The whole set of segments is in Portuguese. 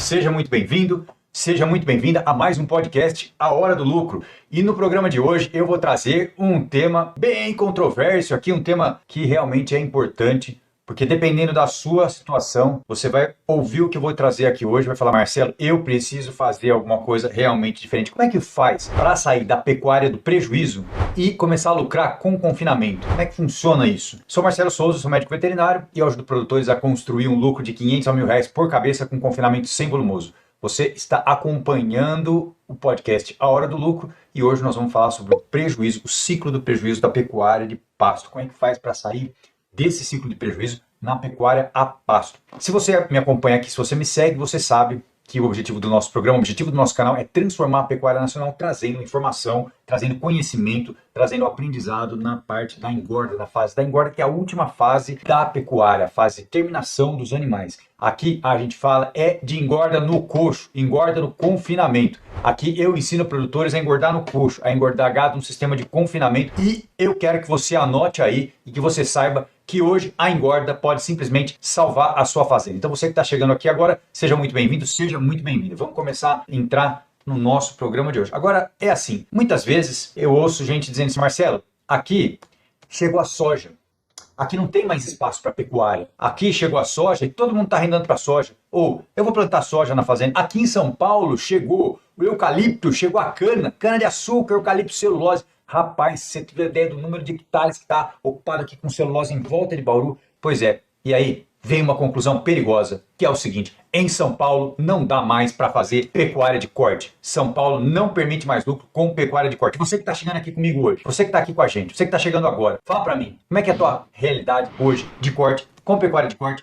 seja muito bem-vindo, seja muito bem-vinda a mais um podcast, A Hora do Lucro. E no programa de hoje eu vou trazer um tema bem controverso aqui, um tema que realmente é importante, porque dependendo da sua situação, você vai ouvir o que eu vou trazer aqui hoje, vai falar: Marcelo, eu preciso fazer alguma coisa realmente diferente. Como é que faz para sair da pecuária do prejuízo e começar a lucrar com confinamento? Como é que funciona isso? Sou Marcelo Souza, sou médico veterinário e eu ajudo produtores a construir um lucro de 500 a R$1.000 por cabeça com confinamento sem volumoso. Você está acompanhando o podcast A Hora do Lucro e hoje nós vamos falar sobre o prejuízo, o ciclo do prejuízo da pecuária de pasto. Como é que faz para sair desse ciclo de prejuízo na pecuária a pasto? Se você me acompanha aqui, se você me segue, você sabe que o objetivo do nosso programa, o objetivo do nosso canal é transformar a pecuária nacional, trazendo informação, trazendo conhecimento, trazendo aprendizado na parte da engorda, na fase da engorda, que é a última fase da pecuária, a fase de terminação dos animais. Aqui a gente fala de engorda no coxo, engorda no confinamento. Aqui eu ensino produtores a engordar no coxo, a engordar gado no sistema de confinamento, e eu quero que você anote aí e que você saiba que hoje a engorda pode simplesmente salvar a sua fazenda. Então você que está chegando aqui agora, seja muito bem-vindo, seja muito bem-vindo. Vamos começar a entrar no nosso programa de hoje. Agora, é assim, muitas vezes eu ouço gente dizendo assim: Marcelo, aqui chegou a soja. Aqui não tem mais espaço para pecuária. Aqui chegou a soja e todo mundo está arrendando para soja. Ou eu vou plantar soja na fazenda. Aqui em São Paulo chegou o eucalipto, chegou a cana de açúcar, eucalipto, celulose. Rapaz, se você tiver ideia do número de hectares que está ocupado aqui com celulose em volta de Bauru, pois é. E aí vem uma conclusão perigosa, que é o seguinte: em São Paulo não dá mais para fazer pecuária de corte. São Paulo não permite mais lucro com pecuária de corte. Você que está chegando aqui comigo hoje, você que está aqui com a gente, você que está chegando agora, fala para mim, como é que é a tua realidade hoje de corte, com pecuária de corte,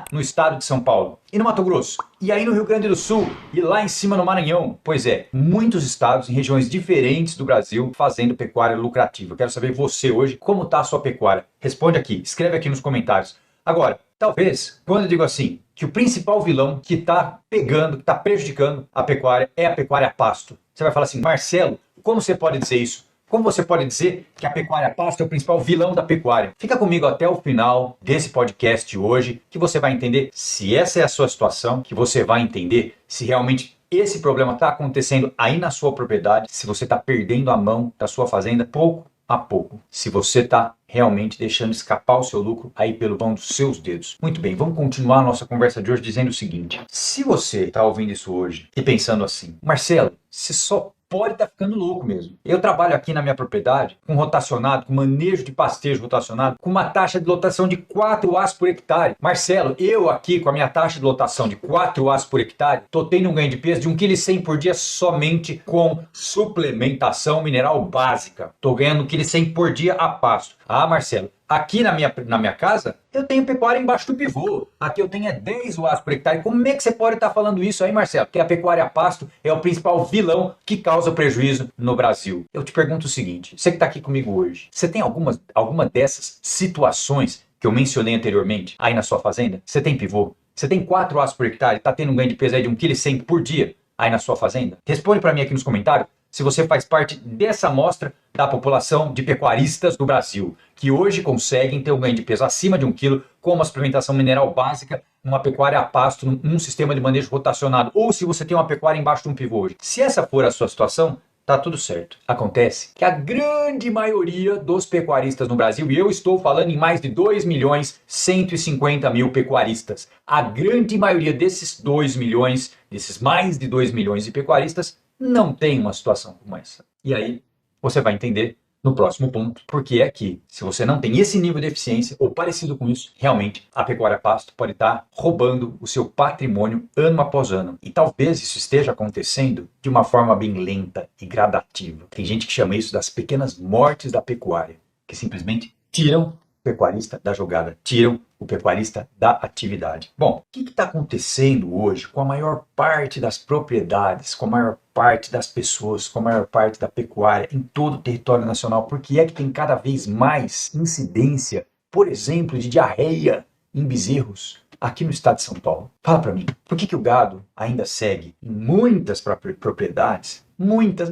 no estado de São Paulo e no Mato Grosso, e aí no Rio Grande do Sul, e lá em cima no Maranhão? Pois é, muitos estados em regiões diferentes do Brasil fazendo pecuária lucrativa. Eu quero saber você hoje, como está a sua pecuária? Responde aqui, escreve aqui nos comentários. Agora, talvez, quando eu digo assim, que o principal vilão que está pegando, que está prejudicando a pecuária é a pecuária a pasto, você vai falar assim: Marcelo, como você pode dizer isso? Como você pode dizer que a pecuária a pasto é o principal vilão da pecuária? Fica comigo até o final desse podcast de hoje, que você vai entender se essa é a sua situação, que você vai entender se realmente esse problema está acontecendo aí na sua propriedade, se você está perdendo a mão da sua fazenda pouco a pouco, se você está realmente deixando escapar o seu lucro aí pelo vão dos seus dedos. Muito bem, vamos continuar a nossa conversa de hoje dizendo o seguinte: se você está ouvindo isso hoje e pensando assim, Marcelo, você só pode estar ficando louco mesmo. Eu trabalho aqui na minha propriedade com rotacionado, com manejo de pastejo rotacionado, com uma taxa de lotação de 4 as por hectare. Marcelo, eu aqui com a minha taxa de lotação de 4 as por hectare, estou tendo um ganho de peso de 1,1 kg por dia somente com suplementação mineral básica. Estou ganhando 1,1 kg por dia a pasto. Ah, Marcelo, aqui na minha casa, eu tenho pecuária embaixo do pivô. Aqui eu tenho 10 UAS por hectare. Como é que você pode estar falando isso aí, Marcelo? Porque a pecuária a pasto é o principal vilão que causa prejuízo no Brasil. Eu te pergunto o seguinte: você que está aqui comigo hoje, você tem alguma dessas situações que eu mencionei anteriormente aí na sua fazenda? Você tem pivô? Você tem 4 UAS por hectare? Está tendo um ganho de peso aí de 1,1 kg por dia aí na sua fazenda? Responde para mim aqui nos comentários se você faz parte dessa amostra da população de pecuaristas do Brasil, que hoje conseguem ter um ganho de peso acima de 1 kg com uma suplementação mineral básica, numa pecuária a pasto, num sistema de manejo rotacionado, ou se você tem uma pecuária embaixo de um pivô hoje. Se essa for a sua situação, tá tudo certo. Acontece que a grande maioria dos pecuaristas no Brasil, e eu estou falando em mais de 2.150.000 pecuaristas, a grande maioria desses 2 milhões, desses mais de 2 milhões de pecuaristas, não tem uma situação como essa. E aí você vai entender no próximo ponto porque é que, se você não tem esse nível de eficiência ou parecido com isso, realmente a pecuária a pasto pode estar roubando o seu patrimônio ano após ano. E talvez isso esteja acontecendo de uma forma bem lenta e gradativa. Tem gente que chama isso das pequenas mortes da pecuária, que simplesmente tiram o pecuarista da jogada, tiram o pecuarista da atividade. Bom, o que está acontecendo hoje com a maior parte das propriedades, com a maior parte das pessoas, com a maior parte da pecuária em todo o território nacional? Por que é que tem cada vez mais incidência, por exemplo, de diarreia em bezerros aqui no estado de São Paulo? Fala para mim, por que o gado ainda segue em muitas propriedades, muitas,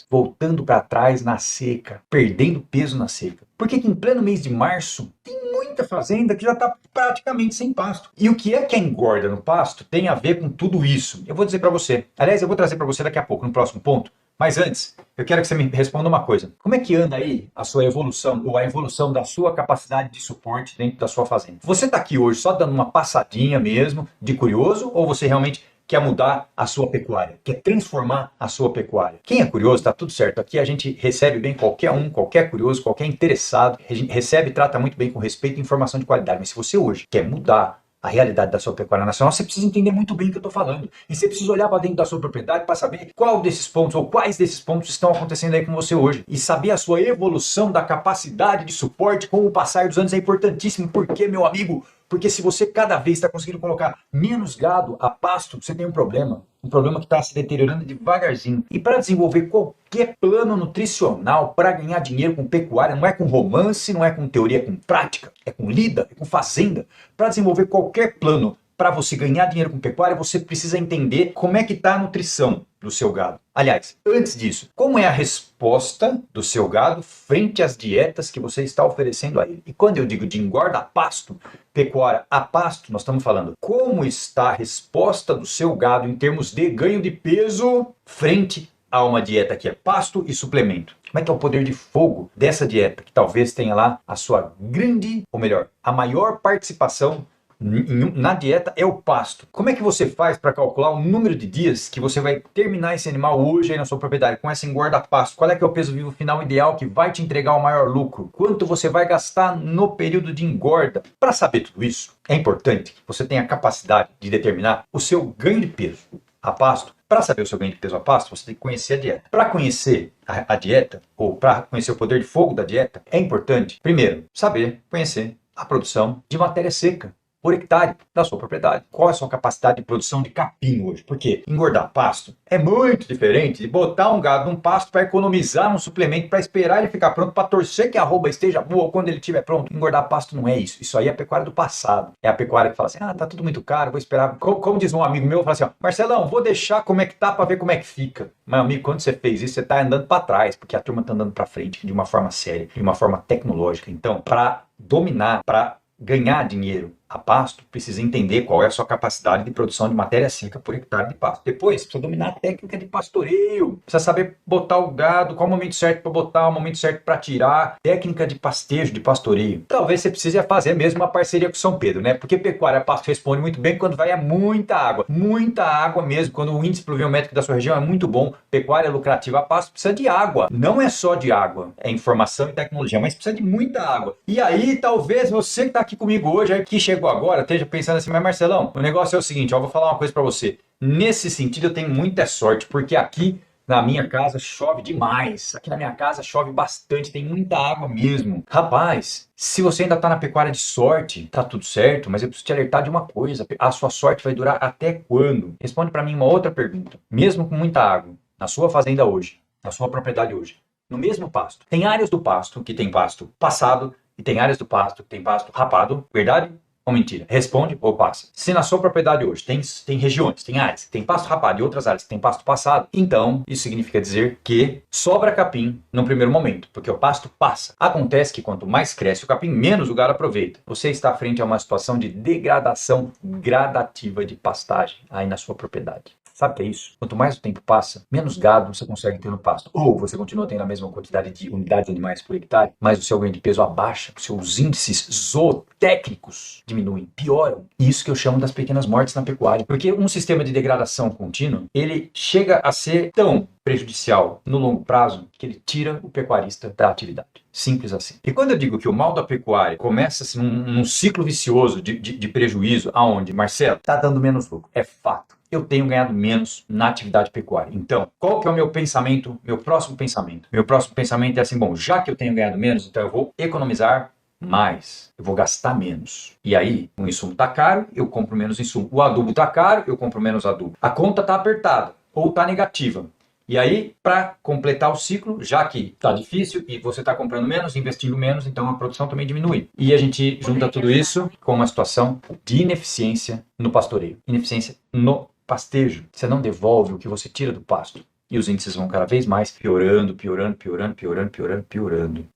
voltando para trás na seca, perdendo peso na seca? Por que em pleno mês de março tem muita fazenda que já está praticamente sem pasto. E o que é que engorda no pasto tem a ver com tudo isso. Eu vou dizer para você. Aliás, eu vou trazer para você daqui a pouco, no próximo ponto. Mas antes, eu quero que você me responda uma coisa. Como é que anda aí a sua evolução, ou a evolução da sua capacidade de suporte dentro da sua fazenda? Você está aqui hoje só dando uma passadinha mesmo, de curioso, ou você realmente quer mudar a sua pecuária, quer transformar a sua pecuária? Quem é curioso, está tudo certo. Aqui a gente recebe bem qualquer um, qualquer curioso, qualquer interessado, recebe e trata muito bem com respeito e informação de qualidade. Mas se você hoje quer mudar a realidade da sua pecuária nacional, você precisa entender muito bem o que eu estou falando. E você precisa olhar para dentro da sua propriedade para saber qual desses pontos ou quais desses pontos estão acontecendo aí com você hoje. E saber a sua evolução da capacidade de suporte com o passar dos anos é importantíssimo. Por quê, meu amigo? Porque se você cada vez está conseguindo colocar menos gado a pasto, você tem um problema. Um problema que está se deteriorando devagarzinho. E para desenvolver qualquer plano nutricional, para ganhar dinheiro com pecuária, não é com romance, não é com teoria, é com prática, é com lida, é com fazenda. Para desenvolver qualquer plano para você ganhar dinheiro com pecuária, você precisa entender como é que está a nutrição do seu gado. Aliás, antes disso, como é a resposta do seu gado frente às dietas que você está oferecendo a ele? E quando eu digo de engorda a pasto, pecuária a pasto, nós estamos falando como está a resposta do seu gado em termos de ganho de peso frente a uma dieta que é pasto e suplemento. Como é que é o poder de fogo dessa dieta, que talvez tenha lá a sua grande, ou melhor, a maior participação na dieta é o pasto. Como é que você faz para calcular o número de dias que você vai terminar esse animal hoje aí na sua propriedade com essa engorda pasto? Qual é que é o peso vivo final ideal que vai te entregar o maior lucro? Quanto você vai gastar no período de engorda? Para saber tudo isso, é importante que você tenha a capacidade de determinar o seu ganho de peso a pasto. Para saber o seu ganho de peso a pasto, você tem que conhecer a dieta. Para conhecer a dieta, ou para conhecer o poder de fogo da dieta, é importante, primeiro, saber, conhecer a produção de matéria seca por hectare da sua propriedade. Qual é a sua capacidade de produção de capim hoje? Porque engordar pasto é muito diferente de botar um gado num pasto para economizar um suplemento, para esperar ele ficar pronto, para torcer que a arroba esteja boa ou quando ele estiver pronto. Engordar pasto não é isso. Isso aí é a pecuária do passado. É a pecuária que fala assim, tá tudo muito caro, vou esperar. Como diz um amigo meu, fala assim, Marcelão, vou deixar como é que tá para ver como é que fica. Mas amigo, quando você fez isso, você está andando para trás, porque a turma está andando para frente de uma forma séria, de uma forma tecnológica. Então, para dominar, para ganhar dinheiro a pasto, precisa entender qual é a sua capacidade de produção de matéria seca por hectare de pasto. Depois, precisa dominar a técnica de pastoreio, precisa saber botar o gado, qual o momento certo para botar, o momento certo para tirar, técnica de pastejo, de pastoreio. Talvez você precise fazer mesmo uma parceria com São Pedro, né? Porque pecuária a pasto responde muito bem quando vai a muita água mesmo, quando o índice pluviométrico da sua região é muito bom. Pecuária lucrativa a pasto precisa de água. Não é só de água, é informação e tecnologia, mas precisa de muita água. E aí, talvez você que está aqui comigo hoje, aí que chegou agora, esteja pensando assim, mas Marcelão, o negócio é o seguinte, eu vou falar uma coisa para você. Nesse sentido, eu tenho muita sorte, porque aqui na minha casa chove demais. Aqui na minha casa chove bastante, tem muita água mesmo. Rapaz, se você ainda está na pecuária de sorte, tá tudo certo, mas eu preciso te alertar de uma coisa. A sua sorte vai durar até quando? Responde para mim uma outra pergunta. Mesmo com muita água, na sua fazenda hoje, na sua propriedade hoje, no mesmo pasto, tem áreas do pasto que tem pasto passado e tem áreas do pasto que tem pasto rapado, verdade? Ou mentira? Responde ou passa. Se na sua propriedade hoje tem regiões, tem áreas que tem pasto rapado e outras áreas que tem pasto passado, então isso significa dizer que sobra capim no primeiro momento, porque o pasto passa. Acontece que quanto mais cresce o capim, menos o gado aproveita. Você está frente a uma situação de degradação gradativa de pastagem aí na sua propriedade. Sabe o que é isso? Quanto mais o tempo passa, menos gado você consegue ter no pasto. Ou você continua tendo a mesma quantidade de unidades de animais por hectare, mas o seu ganho de peso abaixa, os seus índices zootécnicos diminuem, pioram. Isso que eu chamo das pequenas mortes na pecuária. Porque um sistema de degradação contínua, ele chega a ser tão prejudicial no longo prazo que ele tira o pecuarista da atividade. Simples assim. E quando eu digo que o mal da pecuária começa num ciclo vicioso de prejuízo, aonde, Marcelo, está dando menos lucro, é fato. Eu tenho ganhado menos na atividade pecuária. Então, qual que é o meu pensamento, meu próximo pensamento? Meu próximo pensamento é assim, bom, já que eu tenho ganhado menos, então eu vou economizar mais, eu vou gastar menos. E aí, o insumo está caro, eu compro menos insumo. O adubo está caro, eu compro menos adubo. A conta está apertada ou está negativa. E aí, para completar o ciclo, já que está difícil e você está comprando menos, investindo menos, então a produção também diminui. E a gente junta tudo isso com uma situação de ineficiência no pastoreio, ineficiência no pastejo. Você não devolve o que você tira do pasto. E os índices vão cada vez mais piorando.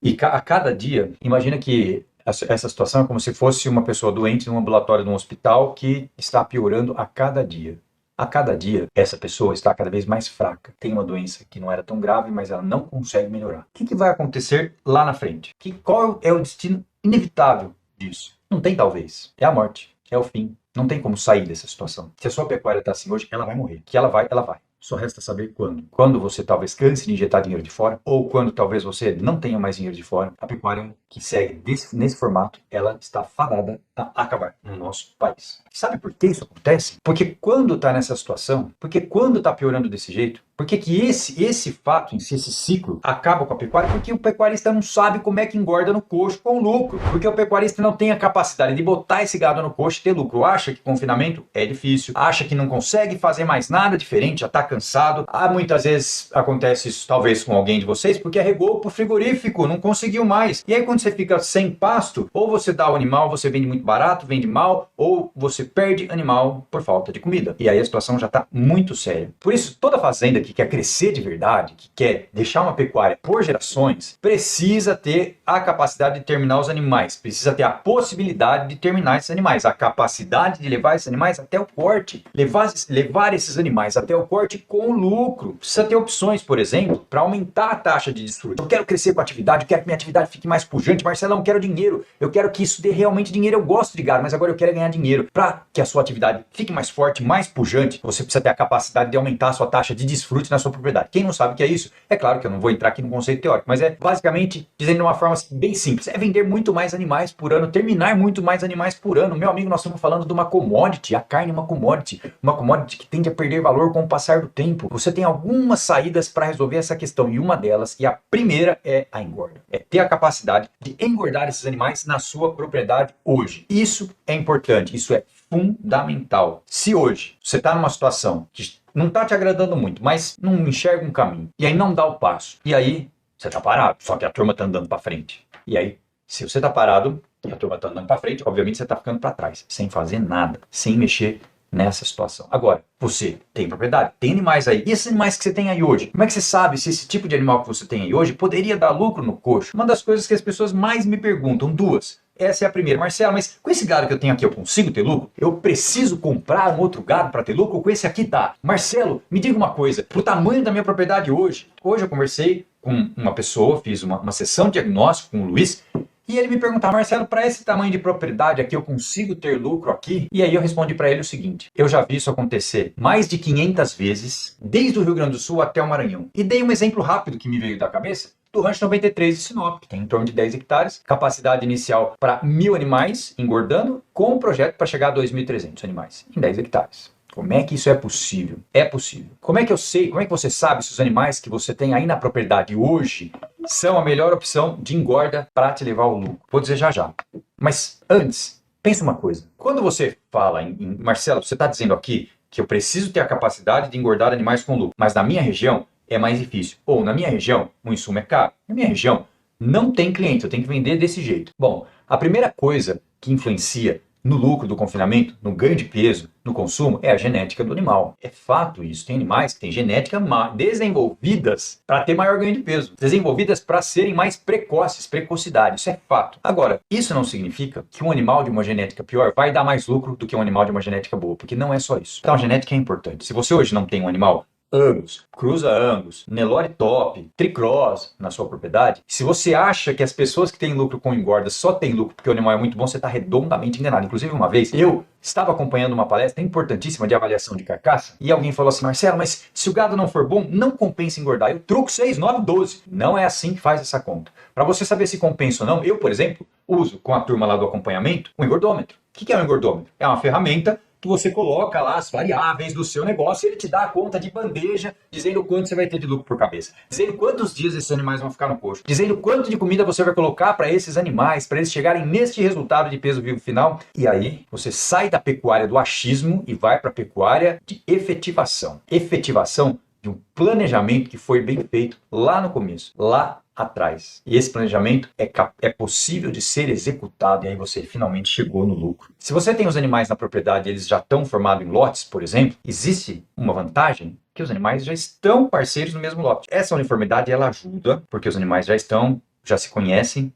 E a cada dia, imagina que Essa situação é como se fosse uma pessoa doente num ambulatório de um hospital que está piorando a cada dia. A cada dia, essa pessoa está cada vez mais fraca. Tem uma doença que não era tão grave, mas ela não consegue melhorar. O que vai acontecer lá na frente? Qual é o destino inevitável disso? Não tem talvez. É a morte. É o fim. Não tem como sair dessa situação. Se a sua pecuária está assim hoje, ela vai morrer. Que ela vai, ela vai. Só resta saber quando. Quando você talvez canse de injetar dinheiro de fora, ou quando talvez você não tenha mais dinheiro de fora, a pecuária que segue nesse formato, ela está fadada a acabar no nosso país. Sabe por que isso acontece? Porque quando está nessa situação, porque quando está piorando desse jeito, porque que esse fato em si, esse ciclo, acaba com a pecuária? Porque o pecuarista não sabe como é que engorda no coxo com lucro. Porque o pecuarista não tem a capacidade de botar esse gado no coxo e ter lucro. Acha que confinamento é difícil, acha que não consegue fazer mais nada diferente, já está cansado. Muitas vezes acontece isso, talvez com alguém de vocês, porque arregou pro frigorífico, não conseguiu mais. E aí quando você fica sem pasto, ou você dá o animal, você vende muito barato, vende mal, ou você perde animal por falta de comida. E aí a situação já está muito séria. Por isso, toda fazenda que quer crescer de verdade, que quer deixar uma pecuária por gerações, precisa ter a capacidade de terminar os animais, precisa ter a possibilidade de terminar esses animais, a capacidade de levar esses animais até o corte, levar esses animais até o corte com lucro. Precisa ter opções, por exemplo, para aumentar a taxa de desfrute. Eu quero crescer com a atividade, eu quero que minha atividade fique mais pujante. Marcelão, eu quero dinheiro, eu quero que isso dê realmente dinheiro, eu gosto de gado, mas agora eu quero ganhar dinheiro. Para que a sua atividade fique mais forte, mais pujante, você precisa ter a capacidade de aumentar a sua taxa de desfrute na sua propriedade. Quem não sabe o que é isso? É claro que eu não vou entrar aqui no conceito teórico, mas é basicamente, dizendo de uma forma bem simples, é vender muito mais animais por ano, terminar muito mais animais por ano. Meu amigo, nós estamos falando de uma commodity, a carne é uma commodity que tende a perder valor com o passar do tempo. Você tem algumas saídas para resolver essa questão, e uma delas, e a primeira é a engorda. É ter a capacidade de engordar esses animais na sua propriedade hoje. Isso é importante, isso é fundamental. Se hoje você está numa situação que não está te agradando muito, mas não enxerga um caminho, e aí não dá o passo, e aí você está parado, só que a turma está andando para frente. E aí, se você está parado e a turma está andando para frente, obviamente você está ficando para trás, sem fazer nada, sem mexer nessa situação. Agora, você tem propriedade, tem animais aí. E esses animais que você tem aí hoje? Como é que você sabe se esse tipo de animal que você tem aí hoje poderia dar lucro no coxo? Uma das coisas que as pessoas mais me perguntam, duas. Essa é a primeira. Marcelo, mas com esse gado que eu tenho aqui eu consigo ter lucro? Eu preciso comprar um outro gado para ter lucro? Ou com esse aqui dá? Marcelo, me diga uma coisa. Pro tamanho da minha propriedade hoje eu conversei com uma pessoa, fiz uma sessão de diagnóstico com o Luiz, e ele me perguntava, Marcelo, para esse tamanho de propriedade aqui, eu consigo ter lucro aqui? E aí eu respondi para ele o seguinte, eu já vi isso acontecer mais de 500 vezes, desde o Rio Grande do Sul até o Maranhão. E dei um exemplo rápido que me veio da cabeça, do Rancho 93 de Sinop, que tem em torno de 10 hectares, capacidade inicial para 1.000 animais engordando, com um projeto para chegar a 2.300 animais em 10 hectares. Como é que isso é possível? É possível. Como é que eu sei, como é que você sabe se os animais que você tem aí na propriedade hoje são a melhor opção de engorda para te levar ao lucro? Vou dizer já já. Mas antes, pensa uma coisa. Quando você fala em Marcelo, você está dizendo aqui que eu preciso ter a capacidade de engordar animais com lucro, mas na minha região é mais difícil. Ou na minha região, o insumo é caro. Na minha região, não tem cliente, eu tenho que vender desse jeito. Bom, a primeira coisa que influencia no lucro do confinamento, no ganho de peso, no consumo, é a genética do animal. É fato isso. Tem animais que têm genética desenvolvidas para ter maior ganho de peso. Desenvolvidas para serem mais precoces, precocidade. Isso é fato. Agora, isso não significa que um animal de uma genética pior vai dar mais lucro do que um animal de uma genética boa, porque não é só isso. Então a genética é importante. Se você hoje não tem um animal Angus, Cruza Angus, Nelore Top, Tricross na sua propriedade, se você acha que as pessoas que têm lucro com engorda só têm lucro porque o animal é muito bom, você está redondamente enganado. Inclusive, uma vez, eu estava acompanhando uma palestra importantíssima de avaliação de carcaça e alguém falou assim, Marcelo, mas se o gado não for bom, não compensa engordar. Eu truco 6, 9, 12. Não é assim que faz essa conta. Para você saber se compensa ou não, eu, por exemplo, uso com a turma lá do acompanhamento um engordômetro. O que é um engordômetro? É uma ferramenta que você coloca lá as variáveis do seu negócio e ele te dá a conta de bandeja, dizendo quanto você vai ter de lucro por cabeça, dizendo quantos dias esses animais vão ficar no coxo, dizendo quanto de comida você vai colocar para esses animais, para eles chegarem neste resultado de peso vivo final. E aí você sai da pecuária do achismo e vai para a pecuária de efetivação. Efetivação de um planejamento que foi bem feito lá no começo, lá atrás. E esse planejamento é possível de ser executado e aí você finalmente chegou no lucro. Se você tem os animais na propriedade e eles já estão formados em lotes, por exemplo, existe uma vantagem que os animais já estão parceiros no mesmo lote. Essa uniformidade ela ajuda porque os animais já se conhecem,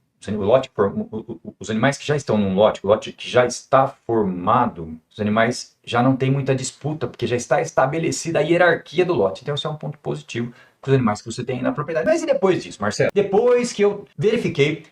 Os animais que já estão num lote, o lote que já está formado, os animais já não têm muita disputa, porque já está estabelecida a hierarquia do lote. Então, isso é um ponto positivo para os animais que você tem na propriedade. Mas e depois disso, Marcelo? Depois que eu verifiquei,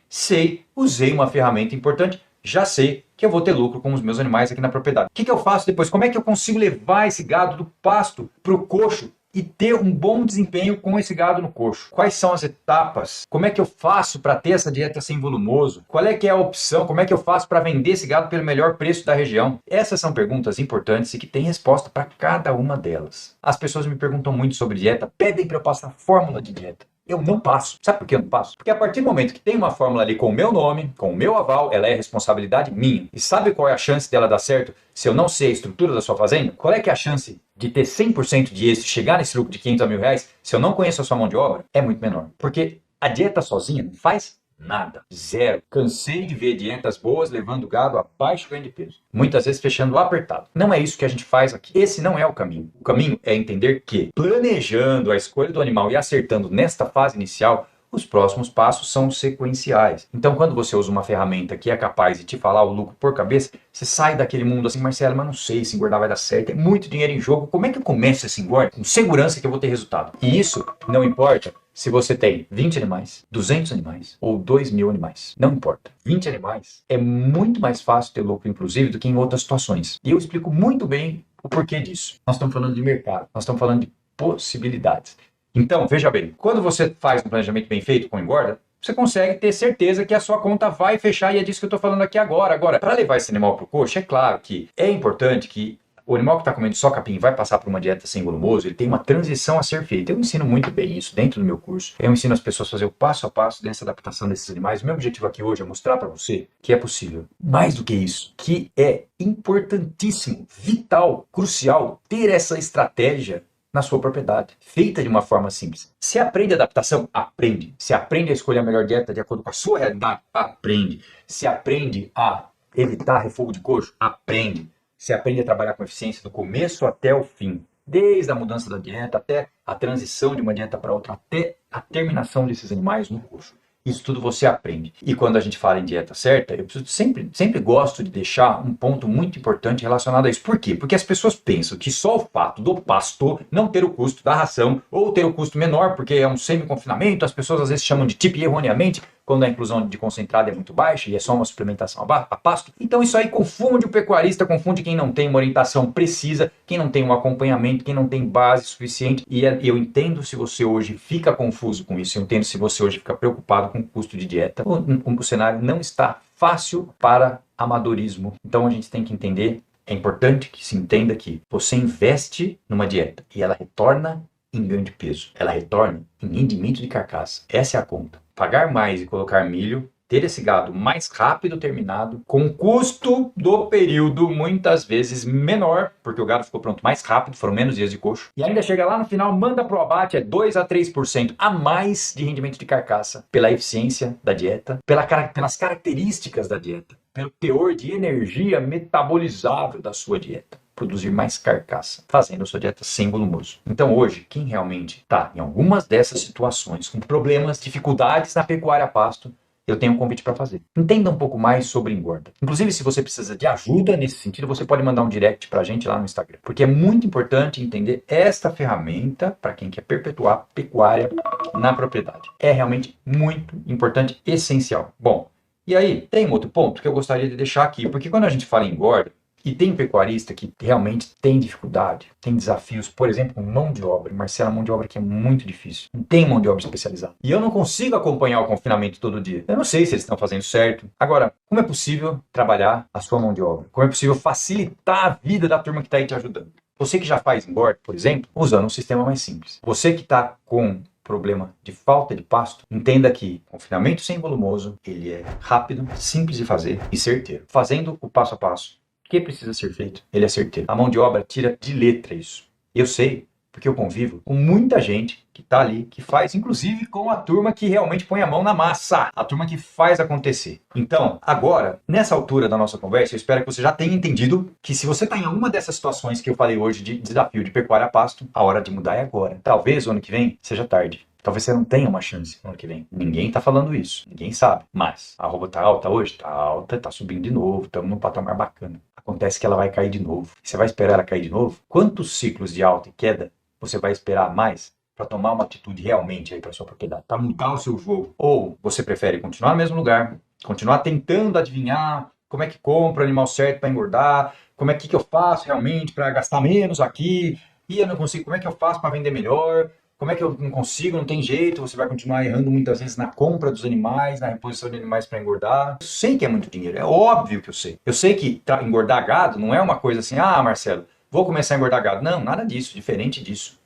usei uma ferramenta importante, já sei que eu vou ter lucro com os meus animais aqui na propriedade. O que eu faço depois? Como é que eu consigo levar esse gado do pasto para o coxo e ter um bom desempenho com esse gado no coxo? Quais são as etapas? Como é que eu faço para ter essa dieta sem volumoso? Qual é que é a opção? Como é que eu faço para vender esse gado pelo melhor preço da região? Essas são perguntas importantes e que têm resposta para cada uma delas. As pessoas me perguntam muito sobre dieta, pedem para eu passar fórmula de dieta. Eu não passo. Sabe por que eu não passo? Porque a partir do momento que tem uma fórmula ali com o meu nome, com o meu aval, ela é responsabilidade minha. E sabe qual é a chance dela dar certo se eu não sei a estrutura da sua fazenda? Qual é que é a chance de ter 100% de êxito, chegar nesse lucro de 500 mil reais, se eu não conheço a sua mão de obra? É muito menor. Porque a dieta sozinha não faz nada. Zero. Cansei de ver dietas boas levando o gado a baixo ganho de peso. Muitas vezes fechando apertado. Não é isso que a gente faz aqui. Esse não é o caminho. O caminho é entender que, planejando a escolha do animal e acertando nesta fase inicial, os próximos passos são sequenciais. Então, quando você usa uma ferramenta que é capaz de te falar o lucro por cabeça, você sai daquele mundo assim, Marcelo, mas não sei se engordar vai dar certo, é muito dinheiro em jogo, como é que eu começo esse engorda? Com segurança que eu vou ter resultado. E isso não importa se você tem 20 animais, 200 animais ou 2.000 animais. Não importa. 20 animais é muito mais fácil ter lucro, inclusive, do que em outras situações. E eu explico muito bem o porquê disso. Nós estamos falando de mercado, nós estamos falando de possibilidades. Então, veja bem, quando você faz um planejamento bem feito com engorda, você consegue ter certeza que a sua conta vai fechar, e é disso que eu estou falando aqui agora. Agora, para levar esse animal para o coxo, é claro que é importante que o animal que está comendo só capim vai passar por uma dieta sem volumoso, ele tem uma transição a ser feita. Eu ensino muito bem isso dentro do meu curso. Eu ensino as pessoas a fazer o passo a passo dessa adaptação desses animais. O meu objetivo aqui hoje é mostrar para você que é possível. Mais do que isso, que é importantíssimo, vital, crucial ter essa estratégia na sua propriedade, feita de uma forma simples. Se aprende adaptação? Aprende. Se aprende a escolher a melhor dieta de acordo com a sua realidade? Aprende. Se aprende a evitar refogo de coxo? Aprende. Se aprende a trabalhar com eficiência do começo até o fim. Desde a mudança da dieta até a transição de uma dieta para outra, até a terminação desses animais no coxo. Isso tudo você aprende. E quando a gente fala em dieta certa, eu sempre gosto de deixar um ponto muito importante relacionado a isso. Por quê? Porque as pessoas pensam que só o fato do pasto não ter o custo da ração ou ter o custo menor, porque é um semi-confinamento, as pessoas às vezes chamam de TIP erroneamente, quando a inclusão de concentrado é muito baixa e é só uma suplementação a pasto. Então isso aí confunde o pecuarista, confunde quem não tem uma orientação precisa, quem não tem um acompanhamento, quem não tem base suficiente. E eu entendo se você hoje fica confuso com isso, eu entendo se você hoje fica preocupado com o custo de dieta. O cenário não está fácil para amadorismo. Então a gente tem que entender, é importante que se entenda que você investe numa dieta e ela retorna em ganho de peso. Ela retorna em rendimento de carcaça. Essa é a conta. Pagar mais e colocar milho, ter esse gado mais rápido terminado, com custo do período muitas vezes menor, porque o gado ficou pronto mais rápido, foram menos dias de coxo, e ainda chega lá no final, manda pro abate, é 2 a 3% a mais de rendimento de carcaça, pela eficiência da dieta, pelas características da dieta, pelo teor de energia metabolizável da sua dieta. Produzir mais carcaça, fazendo a sua dieta sem volumoso. Então hoje, quem realmente está em algumas dessas situações, com problemas, dificuldades na pecuária a pasto, eu tenho um convite para fazer. Entenda um pouco mais sobre engorda. Inclusive, se você precisa de ajuda nesse sentido, você pode mandar um direct para a gente lá no Instagram. Porque é muito importante entender esta ferramenta para quem quer perpetuar pecuária na propriedade. É realmente muito importante, essencial. Bom, e aí, tem um outro ponto que eu gostaria de deixar aqui, porque quando a gente fala em engorda, e tem pecuarista que realmente tem dificuldade, tem desafios, por exemplo, com mão de obra. Marcelo, a mão de obra que é muito difícil. Não tem mão de obra especializada. E eu não consigo acompanhar o confinamento todo dia. Eu não sei se eles estão fazendo certo. Agora, como é possível trabalhar a sua mão de obra? Como é possível facilitar a vida da turma que está aí te ajudando? Você que já faz engorda, por exemplo, usando um sistema mais simples. Você que está com problema de falta de pasto, entenda que confinamento sem volumoso, ele é rápido, simples de fazer e certeiro. Fazendo o passo a passo, o que precisa ser feito? Ele é certeiro. A mão de obra tira de letra isso. Eu sei, porque eu convivo com muita gente que está ali, que faz, inclusive com a turma que realmente põe a mão na massa, a turma que faz acontecer. Então, agora, nessa altura da nossa conversa, eu espero que você já tenha entendido que se você está em alguma dessas situações que eu falei hoje de desafio de pecuária a pasto, a hora de mudar é agora. Talvez o ano que vem seja tarde. Talvez você não tenha uma chance no ano que vem. Ninguém está falando isso. Ninguém sabe. Mas a arroba tá alta hoje? Tá alta, tá subindo de novo. Estamos num patamar bacana. Acontece que ela vai cair de novo. Você vai esperar ela cair de novo? Quantos ciclos de alta e queda você vai esperar mais para tomar uma atitude realmente aí para sua propriedade? Para mudar o seu jogo? Ou você prefere continuar no mesmo lugar, continuar tentando adivinhar como é que compra o animal certo para engordar, como é que eu faço realmente para gastar menos aqui, e eu não consigo, como é que eu faço para vender melhor? Como é que eu não consigo? Não tem jeito, você vai continuar errando muitas vezes na compra dos animais, na reposição de animais para engordar. Eu sei que é muito dinheiro, é óbvio que eu sei. Eu sei que engordar gado não é uma coisa assim, ah, Marcelo, vou começar a engordar gado. Não, nada disso, diferente disso.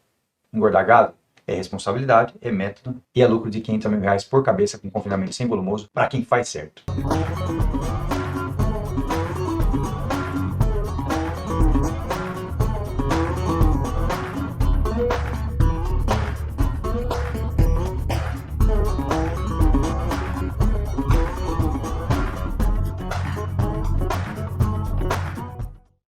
Engordar gado é responsabilidade, é método e é lucro de R$ 500 mil por cabeça com confinamento sem volumoso para quem faz certo.